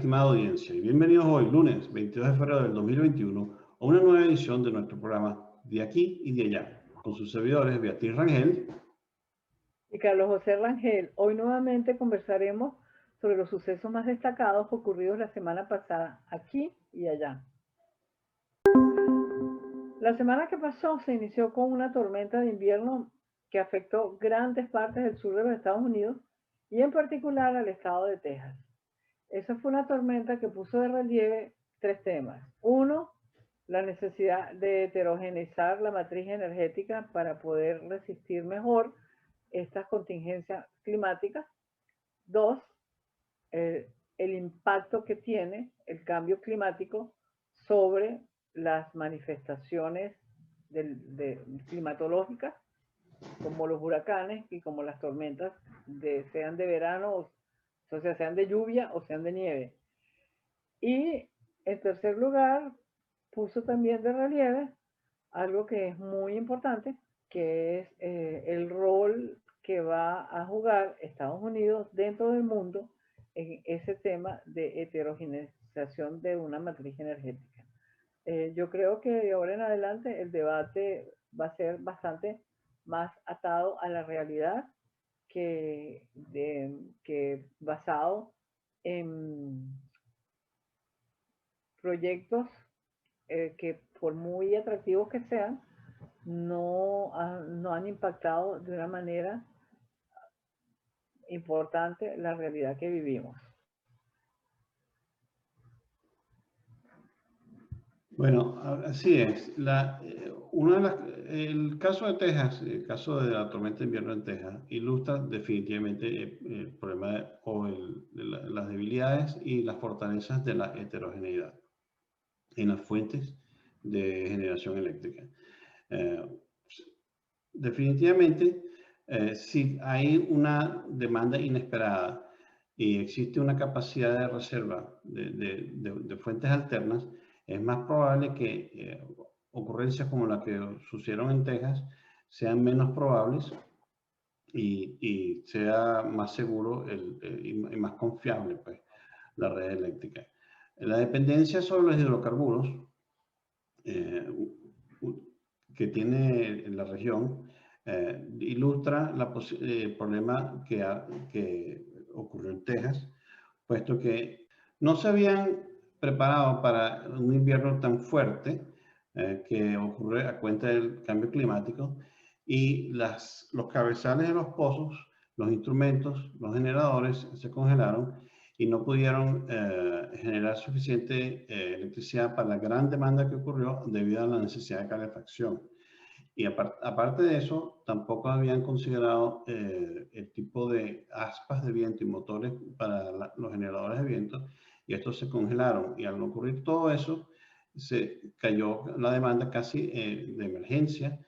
estimada audiencia, y bienvenidos hoy, lunes 22 de febrero del 2021, a una nueva edición de nuestro programa De Aquí y de Allá, con sus servidores Beatriz Rangel y Carlos José Rangel. Hoy nuevamente conversaremos sobre los sucesos más destacados ocurridos la semana pasada aquí y allá. La semana que pasó se inició con una tormenta de invierno que afectó grandes partes del sur de los Estados Unidos y en particular al estado de Texas. Esa fue una tormenta que puso de relieve tres temas. Uno, la necesidad de heterogeneizar la matriz energética para poder resistir mejor estas contingencias climáticas. Dos, el impacto que tiene el cambio climático sobre las manifestaciones climatológicas, como los huracanes y como las tormentas, sean de verano, o sea, sean de lluvia o sean de nieve. Y en tercer lugar, puso también de relieve algo que es muy importante, que es el rol que va a jugar Estados Unidos dentro del mundo en ese tema de heterogeneización de una matriz energética. Yo creo que de ahora en adelante el debate va a ser bastante más atado a la realidad que basado en proyectos que por muy atractivos que sean, no han impactado de una manera importante la realidad que vivimos. Bueno, así es. El caso de Texas, el caso de la tormenta de invierno en Texas, ilustra definitivamente el problema las debilidades y las fortalezas de la heterogeneidad en las fuentes de generación eléctrica. Definitivamente, si hay una demanda inesperada y existe una capacidad de reserva de fuentes alternas, es más probable que ocurrencias como la que sucedieron en Texas sean menos probables y sea más seguro y más confiable, pues, la red eléctrica. La dependencia sobre los hidrocarburos que tiene la región ilustra el problema que ocurrió en Texas, puesto que no se habían preparado para un invierno tan fuerte que ocurre a cuenta del cambio climático y los cabezales de los pozos, los instrumentos, los generadores se congelaron y no pudieron generar suficiente electricidad para la gran demanda que ocurrió debido a la necesidad de calefacción. Y aparte de eso, tampoco habían considerado el tipo de aspas de viento y motores para los generadores de viento, y estos se congelaron. Y al ocurrir todo eso, se cayó la demanda casi de emergencia.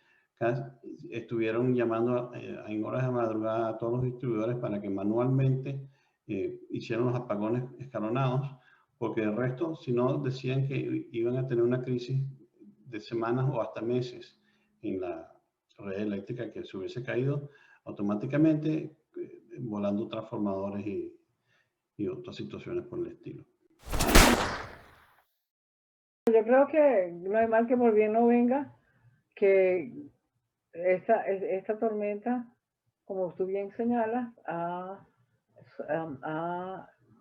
Estuvieron llamando en horas de madrugada a todos los distribuidores para que manualmente hicieron los apagones escalonados, porque el resto, si no, decían que iban a tener una crisis de semanas o hasta meses en la red eléctrica, que se hubiese caído automáticamente, volando transformadores y otras situaciones por el estilo. Yo creo que no hay mal que por bien no venga, que esta tormenta, como tú bien señalas, ha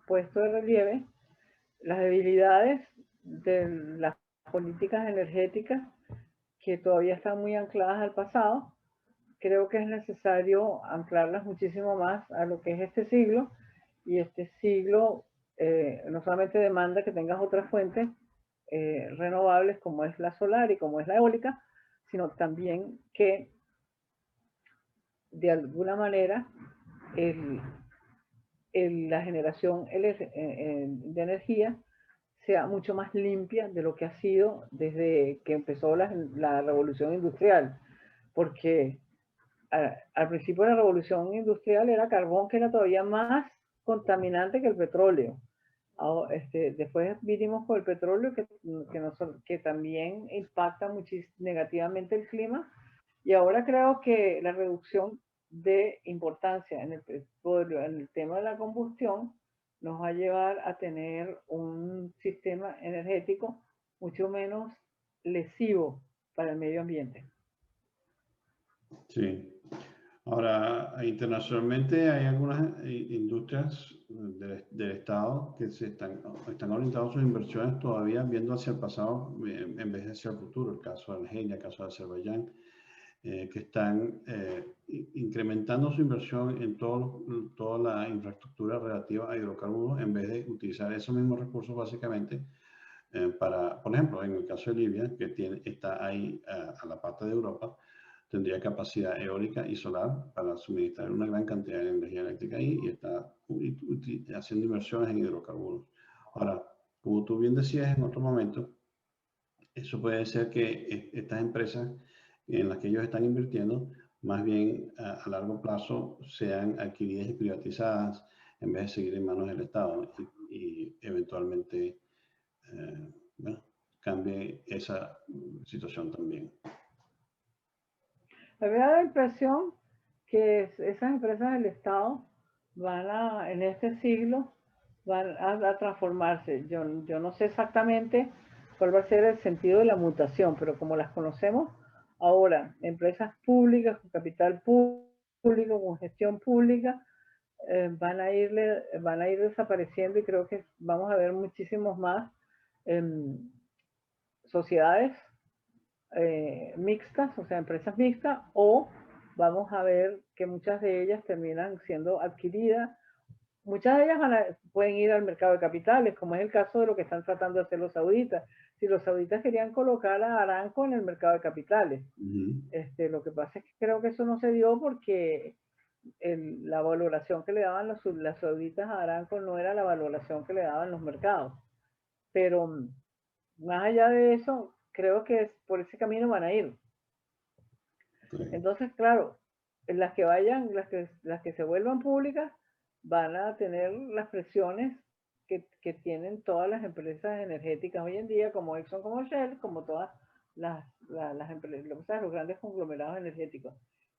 puesto de relieve las debilidades de las políticas energéticas que todavía están muy ancladas al pasado. Creo que es necesario anclarlas muchísimo más a lo que es este siglo, y este siglo no solamente demanda que tengas otras fuentes renovables como es la solar y como es la eólica, sino también que de alguna manera la generación de energía sea mucho más limpia de lo que ha sido desde que empezó la revolución industrial, porque al principio de la revolución industrial era carbón, que era todavía más contaminante que el petróleo. Después vinimos con el petróleo que también impacta negativamente el clima, y ahora creo que la reducción de importancia en el petróleo, en el tema de la combustión, nos va a llevar a tener un sistema energético mucho menos lesivo para el medio ambiente. Sí. Ahora, internacionalmente hay algunas industrias del Estado que están orientadas sus inversiones todavía viendo hacia el pasado en vez de hacia el futuro. El caso de Argelia, el caso de Azerbaiyán, que están incrementando su inversión en toda la infraestructura relativa a hidrocarburos en vez de utilizar esos mismos recursos básicamente para, por ejemplo, en el caso de Libia, que está ahí a la parte de Europa, tendría capacidad eólica y solar para suministrar una gran cantidad de energía eléctrica ahí y está haciendo inversiones en hidrocarburos. Ahora, como tú bien decías en otro momento, eso puede ser que estas empresas en las que ellos están invirtiendo, más bien a largo plazo sean adquiridas y privatizadas en vez de seguir en manos del Estado y eventualmente bueno, cambie esa situación también. Me da la impresión que esas empresas del Estado van a, en este siglo, van a transformarse. Yo no sé exactamente cuál va a ser el sentido de la mutación, pero como las conocemos ahora, empresas públicas con capital público, con gestión pública, van a ir desapareciendo y creo que vamos a ver muchísimos más sociedades mixtas, o sea, empresas mixtas, o vamos a ver que muchas de ellas terminan siendo adquiridas. Muchas de ellas pueden ir al mercado de capitales, como es el caso de lo que están tratando de hacer los sauditas. Si los sauditas querían colocar a Aramco en el mercado de capitales, lo que pasa es que creo que eso no se dio porque la valoración que le daban las sauditas a Aramco no era la valoración que le daban los mercados. Pero más allá de eso, creo que por ese camino van a ir. Entonces, claro, las que vayan, las que se vuelvan públicas, van a tener las presiones que tienen todas las empresas energéticas hoy en día, como Exxon, como Shell, como todas las empresas, los grandes conglomerados energéticos.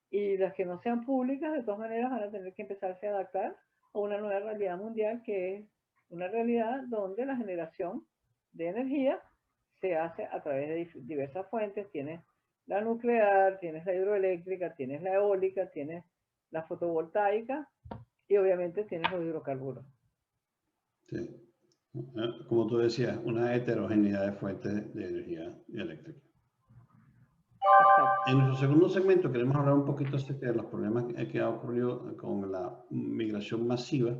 Y las que no sean públicas, de todas maneras, van a tener que empezarse a adaptar a una nueva realidad mundial, que es una realidad donde la generación de energía se hace a través de diversas fuentes. Tienes la nuclear, tienes la hidroeléctrica, tienes la eólica, tienes la fotovoltaica y obviamente tienes los hidrocarburos. Sí. Como tú decías, una heterogeneidad de fuentes de energía eléctrica. En nuestro segundo segmento queremos hablar un poquito acerca de los problemas que ha ocurrido con la migración masiva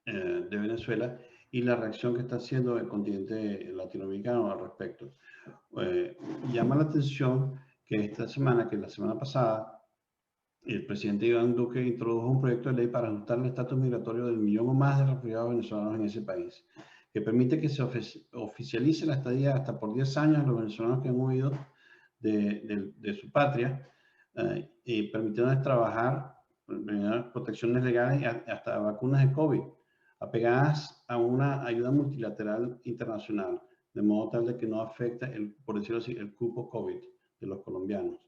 de Venezuela y la reacción que está haciendo el continente latinoamericano al respecto. Llama la atención que esta semana, que la semana pasada, el presidente Iván Duque introdujo un proyecto de ley para ajustar el estatus migratorio del 1.000.000 o más de refugiados venezolanos en ese país, que permite que se oficialice la estadía hasta por 10 años a los venezolanos que han huido de su patria y permitiéndoles trabajar, protecciones legales hasta vacunas de COVID, apegadas a una ayuda multilateral internacional, de modo tal de que no afecta, por decirlo así, el cupo COVID de los colombianos,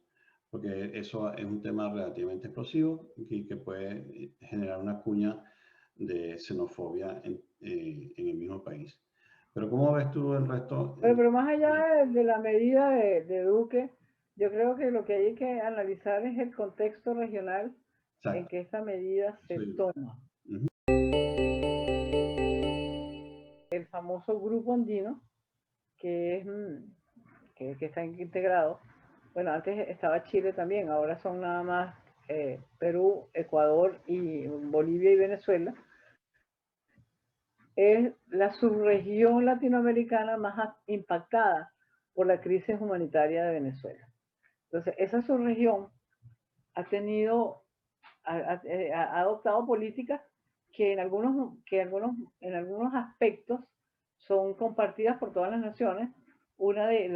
porque eso es un tema relativamente explosivo y que puede generar una cuña de xenofobia en el mismo país. Pero ¿cómo ves tú el resto? Pero más allá de la medida de Duque, yo creo que lo que hay que analizar es el contexto regional en que esta medida se toma. El famoso grupo andino, que está integrado. Bueno, antes estaba Chile también, ahora son nada más Perú, Ecuador y Bolivia y Venezuela. Es la subregión latinoamericana más impactada por la crisis humanitaria de Venezuela. Entonces, esa subregión ha adoptado políticas que en algunos aspectos son compartidas por todas las naciones. Una de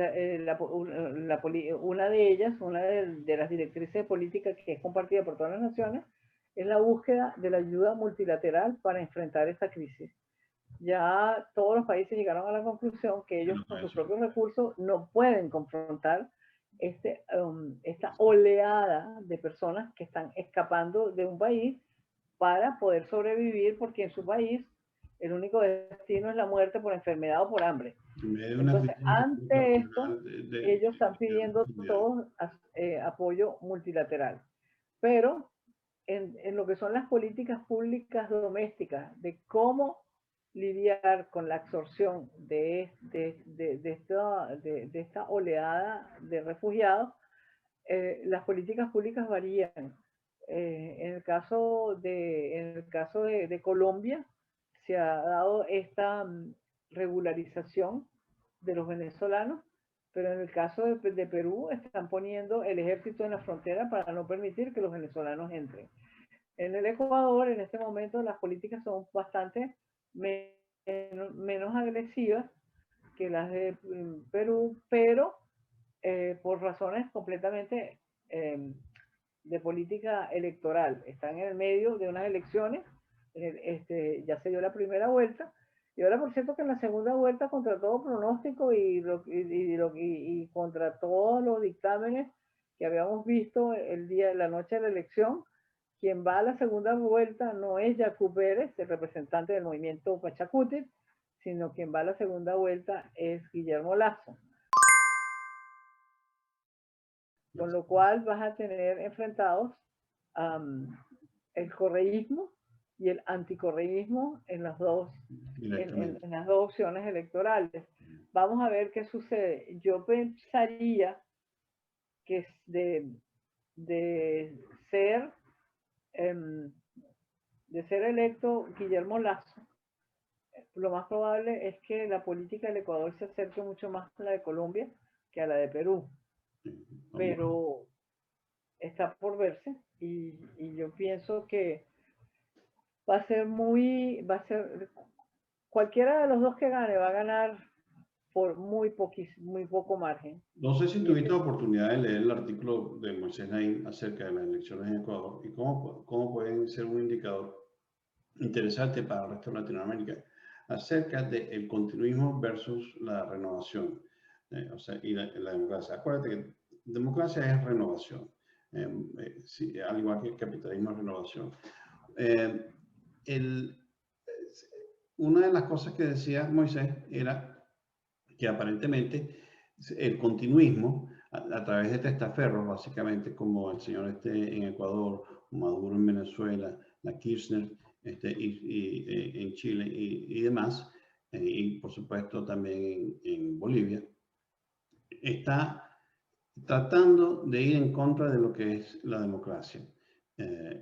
ellas, una de las directrices de política que es compartida por todas las naciones, es la búsqueda de la ayuda multilateral para enfrentar esta crisis. Ya todos los países llegaron a la conclusión que ellos con sus propios recursos no pueden confrontar esta oleada de personas que están escapando de un país para poder sobrevivir, porque en su país el único destino es la muerte por enfermedad o por hambre. En medio de una Entonces, crisis ante esto, internacional ellos están pidiendo todos apoyo multilateral. Pero en lo que son las políticas públicas domésticas, de cómo lidiar con la absorción de esta oleada de refugiados, las políticas públicas varían. En el caso de Colombia, se ha dado esta regularización de los venezolanos, pero en el caso de Perú están poniendo el ejército en la frontera para no permitir que los venezolanos entren. En el Ecuador, en este momento, las políticas son bastante menos agresivas que las de Perú, pero por razones completamente de política electoral. Están en el medio de unas elecciones, ya se dio la primera vuelta, y ahora por cierto que en la segunda vuelta, contra todo pronóstico y contra todos los dictámenes que habíamos visto la noche de la elección, quien va a la segunda vuelta no es Yacu Pérez, el representante del movimiento Pachacuti, sino quien va a la segunda vuelta es Guillermo Lasso. Con lo cual vas a tener enfrentados el correísmo y el anticorreísmo en las dos opciones electorales. Vamos a ver qué sucede. Yo pensaría que de ser electo Guillermo Lasso, lo más probable es que la política del Ecuador se acerque mucho más a la de Colombia que a la de Perú. Pero está por verse y yo pienso que cualquiera de los dos que gane va a ganar por muy poco margen. No sé si tuviste la oportunidad de leer el artículo de Moisés Naim acerca de las elecciones en Ecuador y cómo pueden ser un indicador interesante para el resto de Latinoamérica acerca del continuismo versus la renovación, y la democracia. Acuérdate que democracia es renovación, sí, al igual que el capitalismo es renovación. Una de las cosas que decía Moisés era que aparentemente el continuismo a través de testaferros, básicamente como el señor en Ecuador, Maduro en Venezuela, la Kirchner en Chile y demás, y por supuesto también en Bolivia, está tratando de ir en contra de lo que es la democracia.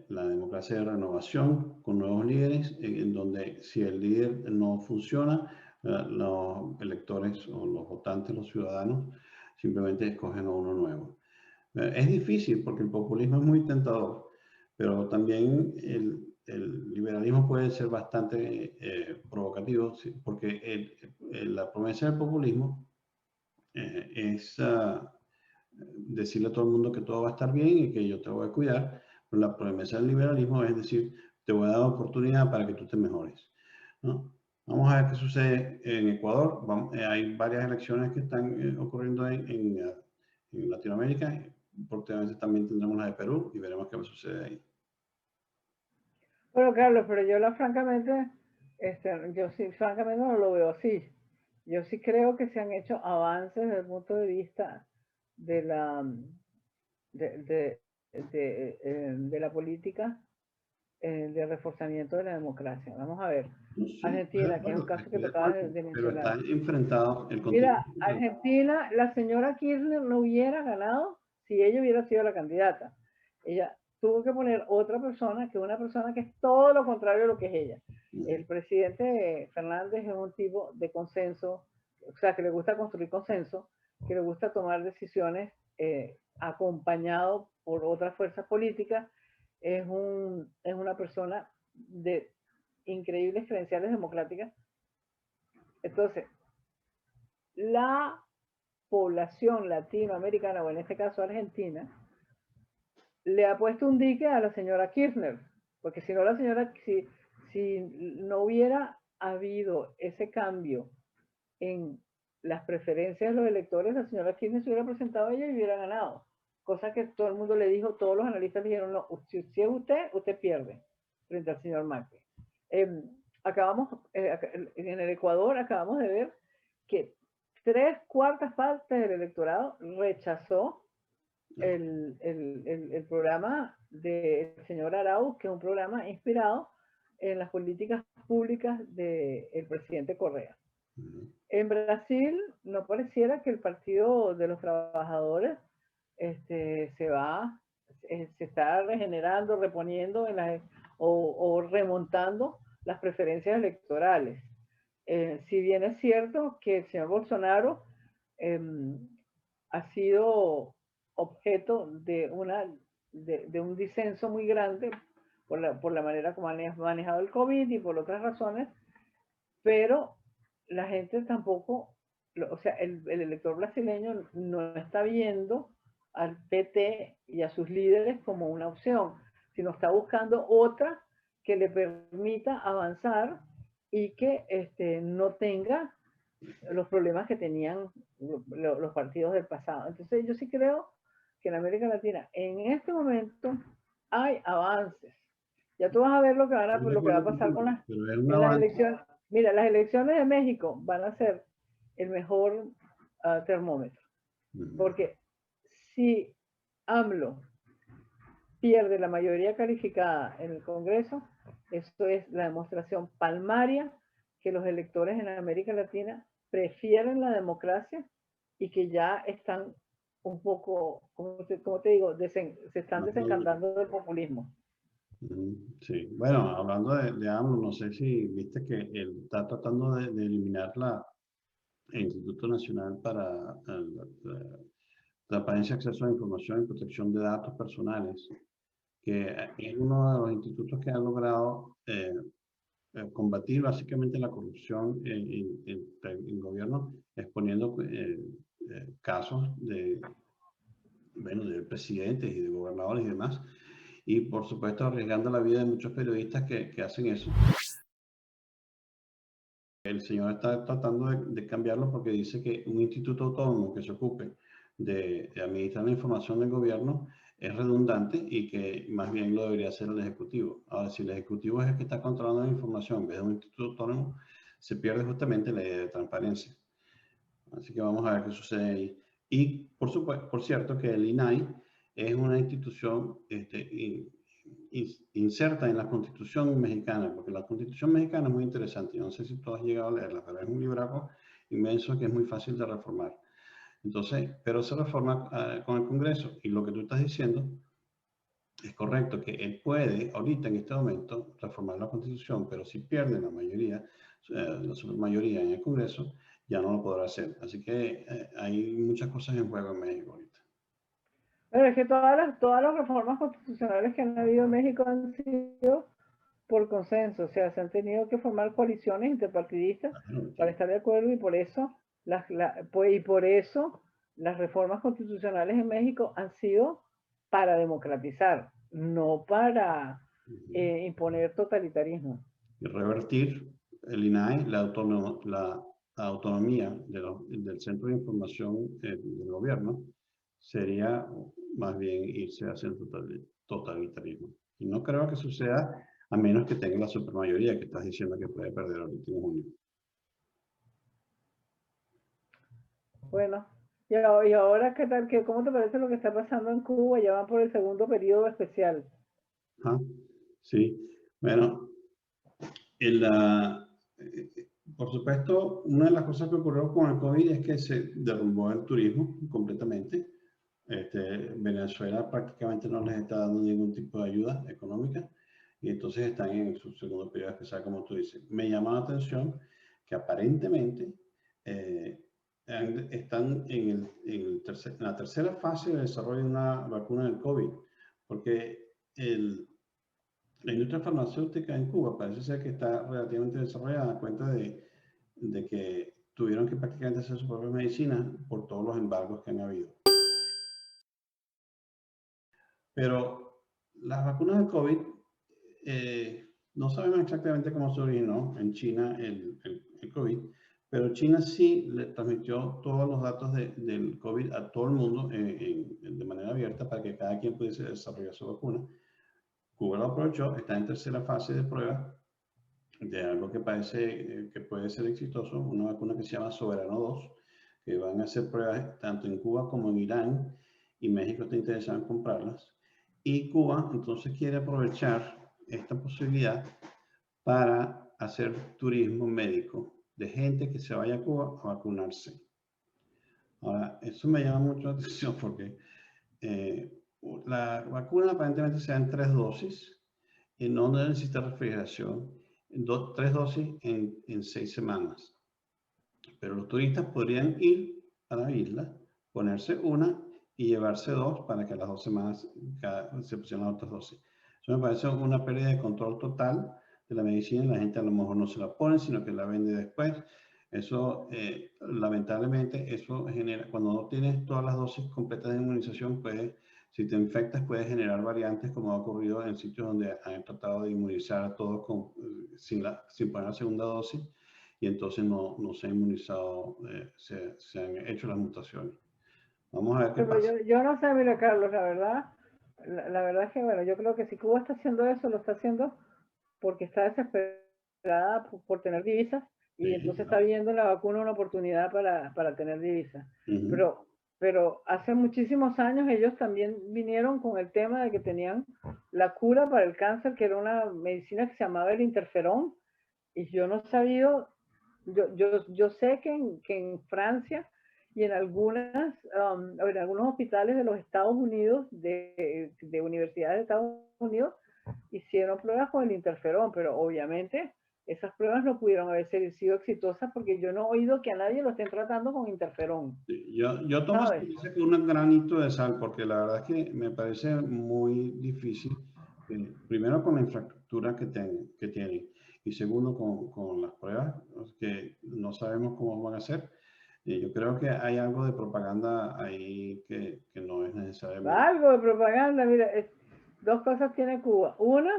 La democracia de renovación con nuevos líderes, en donde si el líder no funciona, los electores o los votantes, los ciudadanos, simplemente escogen a uno nuevo. Es difícil porque el populismo es muy tentador, pero también el liberalismo puede ser bastante provocativo, porque la promesa del populismo es decirle a todo el mundo que todo va a estar bien y que yo te voy a cuidar. Pero la promesa del liberalismo es decir, te voy a dar oportunidad para que tú te mejores, ¿no? Vamos a ver qué sucede en Ecuador. Hay varias elecciones que están ocurriendo en Latinoamérica. Próximamente también tendremos la de Perú y veremos qué sucede ahí. Bueno, Carlos, pero francamente, yo sí, francamente no lo veo así. Yo sí creo que se han hecho avances desde el punto de vista de la política de reforzamiento de la democracia. Vamos a ver. Sí, Argentina, que es un caso que tocaba de mencionar. Pero está enfrentado el Mira, Argentina, la señora Kirchner no hubiera ganado si ella hubiera sido la candidata. Ella tuvo que poner otra persona, que una persona que es todo lo contrario de lo que es ella. El presidente Fernández es un tipo de consenso, o sea, que le gusta construir consenso, que le gusta tomar decisiones acompañado por otras fuerzas políticas. Es una persona de increíbles credenciales democráticas. Entonces, la población latinoamericana, o en este caso argentina, le ha puesto un dique a la señora Kirchner, porque si no si no hubiera habido ese cambio en las preferencias de los electores, la señora Kirchner se hubiera presentado a ella y hubiera ganado. Cosa que todo el mundo le dijo, todos los analistas dijeron, no, si es usted pierde frente al señor Macri. en el Ecuador acabamos de ver que 3/4 del electorado rechazó el programa del señor Arauz, que es un programa inspirado en las políticas públicas del presidente Correa. En Brasil no pareciera que el Partido de los Trabajadores se está regenerando, reponiendo o remontando las preferencias electorales. Si bien es cierto que el señor Bolsonaro ha sido objeto de un disenso muy grande por la manera como han manejado el COVID y por otras razones, pero la gente tampoco, o sea, el elector brasileño no está viendo al PT y a sus líderes como una opción, sino está buscando otra que le permita avanzar y que no tenga los problemas que tenían los partidos del pasado. Entonces yo sí creo que en América Latina en este momento hay avances. Ya tú vas a ver lo que va a pasar con las elecciones. Mira, las elecciones de México van a ser el mejor termómetro. Porque si AMLO pierde la mayoría calificada en el Congreso, esto es la demostración palmaria que los electores en América Latina prefieren la democracia y que ya están un poco, como te digo, se están desencantando del populismo. Sí, bueno, hablando de AMLO, no sé si viste que él está tratando de eliminar el Instituto Nacional para Transparencia, Acceso a Información y Protección de Datos Personales, que es uno de los institutos que ha logrado combatir básicamente la corrupción en gobierno, exponiendo casos de presidentes y de gobernadores y demás, y por supuesto arriesgando la vida de muchos periodistas que hacen eso. El señor está tratando de cambiarlo porque dice que un instituto autónomo que se ocupe de administrar la información del gobierno es redundante y que más bien lo debería hacer el Ejecutivo. Ahora, si el Ejecutivo es el que está controlando la información en vez de un instituto autónomo, se pierde justamente la idea de transparencia. Así que vamos a ver qué sucede ahí. Y por cierto que el INAI es una institución inserta en la Constitución mexicana, porque la Constitución mexicana es muy interesante. Yo no sé si tú has llegado a leerla, pero es un libraco inmenso que es muy fácil de reformar. Entonces, pero se reforma con el Congreso. Y lo que tú estás diciendo es correcto, que él puede, ahorita en este momento, reformar la Constitución, pero si pierde la mayoría, la supermayoría en el Congreso, ya no lo podrá hacer. Así que hay muchas cosas en juego en México ahorita. Pero es que todas las reformas constitucionales que han habido en México han sido por consenso, o sea, se han tenido que formar coaliciones interpartidistas para estar de acuerdo y por eso las reformas constitucionales en México han sido para democratizar, no para imponer totalitarismo. Y revertir el INAI, la autonomía del Centro de Información del gobierno, sería más bien irse hacia el totalitarismo. Y no creo que suceda a menos que tenga la supermayoría que estás diciendo que puede perder ahorita en junio. Bueno, y ahora, ¿qué tal? ¿Cómo te parece lo que está pasando en Cuba? Ya van por el segundo periodo especial. Sí, bueno, por supuesto, una de las cosas que ocurrió con el COVID es que se derrumbó el turismo completamente. Venezuela prácticamente no les está dando ningún tipo de ayuda económica y entonces están en su segundo periodo especial, como tú dices. Me llama la atención que aparentemente están en la tercera fase de desarrollo de una vacuna del COVID, porque la industria farmacéutica en Cuba parece ser que está relativamente desarrollada a cuenta de que tuvieron que prácticamente hacer su propia medicina por todos los embargos que han habido. Pero las vacunas del COVID, no sabemos exactamente cómo se originó en China el COVID, pero China sí le transmitió todos los datos del COVID a todo el mundo de manera abierta para que cada quien pudiese desarrollar su vacuna. Cuba lo aprovechó, está en tercera fase de prueba de algo que parece que puede ser exitoso, una vacuna que se llama Soberano 2, que van a hacer pruebas tanto en Cuba como en Irán, y México está interesado en comprarlas. Y Cuba entonces quiere aprovechar esta posibilidad para hacer turismo médico de gente que se vaya a Cuba a vacunarse. Ahora, eso me llama mucho la atención porque eh, la vacuna aparentemente se da en 3 dosis y no necesita refrigeración, 3 dosis en 6 semanas. Pero los turistas podrían ir a la isla, ponerse una y llevarse 2 para que a las 2 semanas se pusieran las otras dosis. Eso me parece una pérdida de control total de la medicina. La gente a lo mejor no se la pone, sino que la vende después. Eso, lamentablemente, eso genera, cuando no tienes todas las dosis completas de inmunización, si te infectas, puede generar variantes, como ha ocurrido en sitios donde han tratado de inmunizar a todos sin poner la segunda dosis, y entonces no se han inmunizado, se han hecho las mutaciones. Vamos a ver qué Pero pasa. yo no sé, mira, Carlos, la verdad es que, bueno, yo creo que si Cuba está haciendo eso, lo está haciendo porque está desesperada por tener divisas y Sí, entonces está claro. viendo la vacuna una oportunidad para tener divisas. Ujú. Pero hace muchísimos años ellos también vinieron con el tema de que tenían la cura para el cáncer, que era una medicina que se llamaba el interferón, y yo no he sabido, yo sé que en Francia y en en algunos hospitales de los Estados Unidos, de universidades de Estados Unidos, hicieron pruebas con el interferón, pero obviamente esas pruebas no pudieron haber sido exitosas porque yo no he oído que a nadie lo estén tratando con interferón, Sí, yo tomo esa ¿sabes? noticia con un granito de sal, porque la verdad es que me parece muy difícil, primero con la infraestructura que tienen, y segundo con las pruebas que no sabemos cómo van a ser. Yo creo que hay algo de propaganda ahí que no es necesariamente. Algo de propaganda, mira, dos cosas tiene Cuba. Una,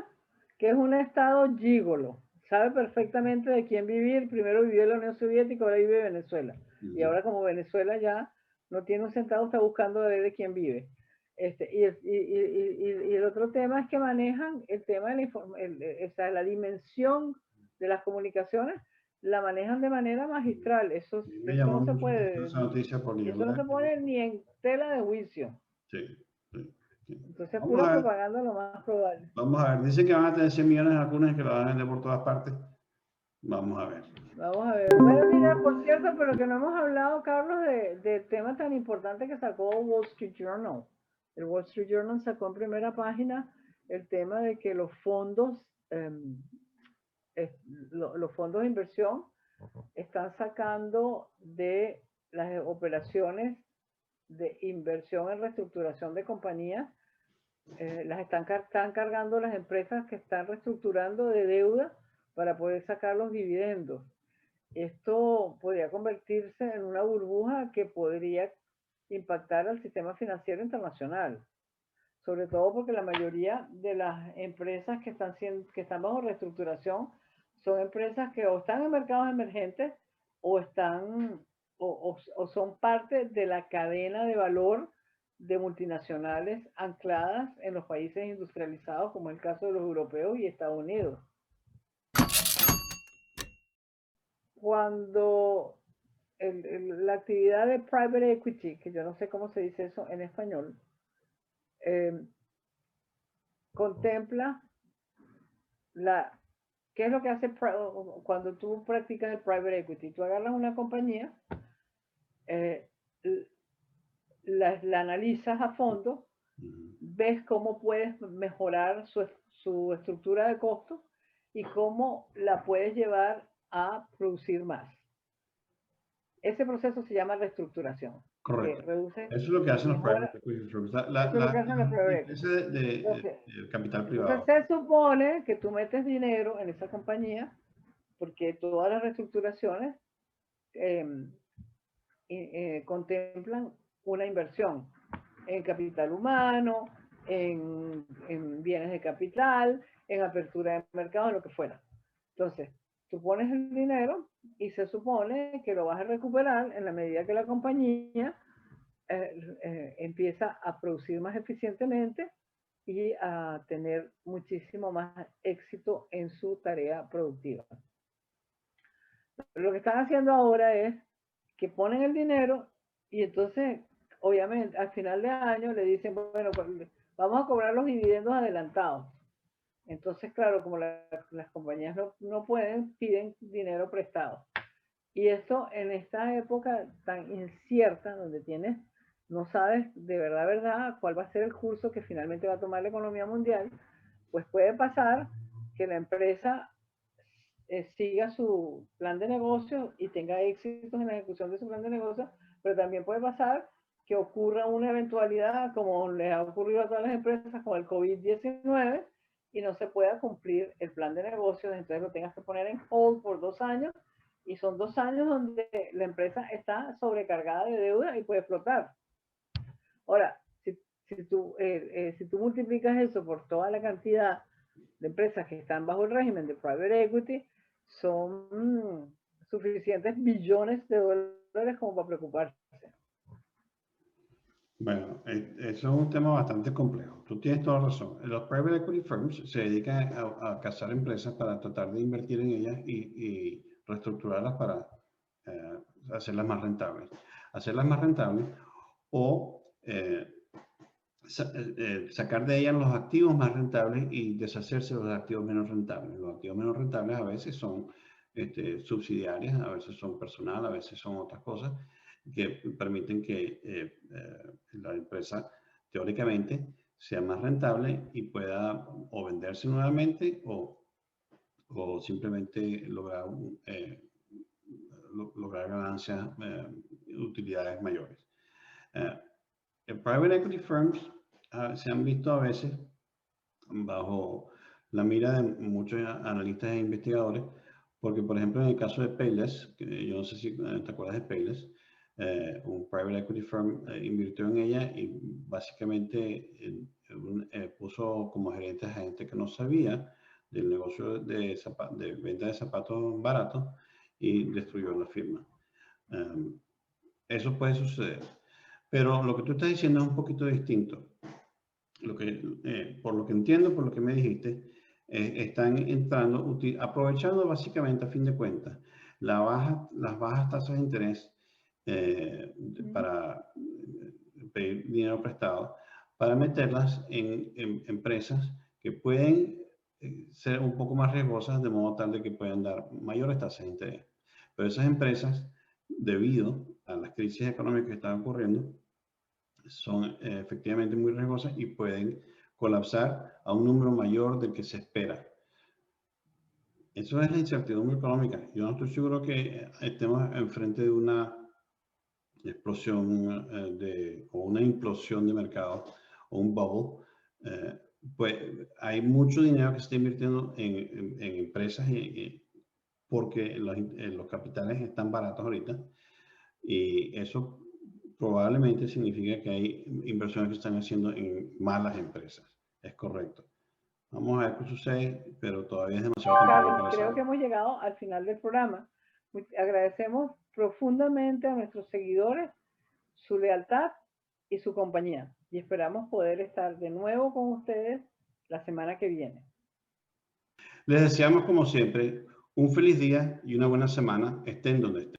que es un estado gigolo, sabe perfectamente de quién vivir. Primero vivió en la Unión Soviética, ahora vive en Venezuela. Y Ujú. ahora como Venezuela ya no tiene un centavo, está buscando de quién vive. Y el otro tema es que manejan el tema de la dimensión de las comunicaciones, la manejan de manera magistral. A mí me Eso llamó no se mucho la atención puede, esa noticia por eso no Nicolás. se pone ni en tela de juicio. Sí, sí, sí. Entonces, Vamos pura a ver, propaganda lo más probable. vamos a ver. Dicen que van a tener 100 millones de vacunas y que las van a vender por todas partes. Vamos a ver. Vamos a ver. Bueno, mira, por cierto, pero que no hemos hablado, Carlos, del tema tan importante que sacó Wall Street Journal. El Wall Street Journal sacó en primera página el tema de que los fondos, los fondos de inversión están sacando de las operaciones de inversión en reestructuración de compañías, están cargando las empresas que están reestructurando de deuda para poder sacar los dividendos. Esto podría convertirse en una burbuja que podría impactar al sistema financiero internacional, sobre todo porque la mayoría de las empresas que están bajo reestructuración son empresas que o están en mercados emergentes o o son parte de la cadena de valor de multinacionales ancladas en los países industrializados, como es el caso de los europeos y Estados Unidos. Cuando la actividad de private equity, que yo no sé cómo se dice eso en español, eh, contempla ¿qué es lo que hace cuando tú practicas el private equity? Tú agarras una compañía, eh, la analizas a fondo, ves cómo puedes mejorar su estructura de costos y cómo la puedes llevar a producir más. Ese proceso se llama reestructuración, que Correcto. reduce, Eso es lo que hacen los mejora. private equity firms. Eso es lo que hacen los private Empresa equity. Entonces, de capital entonces privado. se supone que tú metes dinero en esa compañía porque todas las reestructuraciones eh, contemplan una inversión en capital humano, en bienes de capital, en apertura de mercado, lo que fuera. Entonces, tú pones el dinero y se supone que lo vas a recuperar en la medida que la compañía empieza a producir más eficientemente y a tener muchísimo más éxito en su tarea productiva. Lo que están haciendo ahora es que ponen el dinero y entonces, obviamente, al final de año le dicen, bueno, pues, vamos a cobrar los dividendos adelantados. Entonces, claro, como las compañías no pueden, piden dinero prestado. Y eso en esta época tan incierta, donde no sabes de verdad cuál va a ser el curso que finalmente va a tomar la economía mundial, pues puede pasar que la empresa siga su plan de negocio y tenga éxitos en la ejecución de su plan de negocio, pero también puede pasar que ocurra una eventualidad como les ha ocurrido a todas las empresas con el COVID-19 y no se pueda cumplir el plan de negocio, entonces lo tengas que poner en hold por 2 años y son 2 años donde la empresa está sobrecargada de deuda y puede flotar. Ahora, si tú multiplicas eso por toda la cantidad de empresas que están bajo el régimen de private equity, son suficientes billones de dólares como para preocuparse. Bueno, eso es un tema bastante complejo. Tú tienes toda razón. Los private equity firms se dedican a cazar empresas para tratar de invertir en ellas y reestructurarlas para hacerlas más rentables. Hacerlas más rentables o sacar de ellas los activos más rentables y deshacerse de los activos menos rentables. Los activos menos rentables a veces son subsidiarias, a veces son personal, a veces son otras cosas que permiten que la empresa teóricamente sea más rentable y pueda o venderse nuevamente o simplemente lograr ganancias, utilidades mayores. Private equity firms se han visto a veces bajo la mira de muchos analistas e investigadores, porque por ejemplo en el caso de Payless, que yo no sé si te acuerdas de Payless, un private equity firm invirtió en ella y básicamente puso como gerentes a gente que no sabía del negocio de venta de zapatos baratos y destruyó la firma. Eso puede suceder. Pero lo que tú estás diciendo es un poquito distinto. Por lo que entiendo, por lo que me dijiste, están entrando, aprovechando básicamente a fin de cuentas las bajas tasas de interés para pedir dinero prestado, para meterlas en empresas que pueden ser un poco más riesgosas, de modo tal de que puedan dar mayores tasas de interés. Pero esas empresas, debido a las crisis económicas que están ocurriendo, son efectivamente muy riesgosas y pueden colapsar a un número mayor del que se espera. Eso es la incertidumbre económica. Yo no estoy seguro que estemos enfrente de una explosión o una implosión de mercado o un bubble. Pues hay mucho dinero que se está invirtiendo en empresas porque los capitales están baratos ahorita y eso probablemente significa que hay inversiones que están haciendo en malas empresas. Es correcto. Vamos a ver qué sucede, pero todavía es demasiado temprano para Carlos, creo que hemos llegado al final del programa. Agradecemos profundamente a nuestros seguidores su lealtad y su compañía. Y esperamos poder estar de nuevo con ustedes la semana que viene. Les deseamos, como siempre, un feliz día y una buena semana, estén donde estén.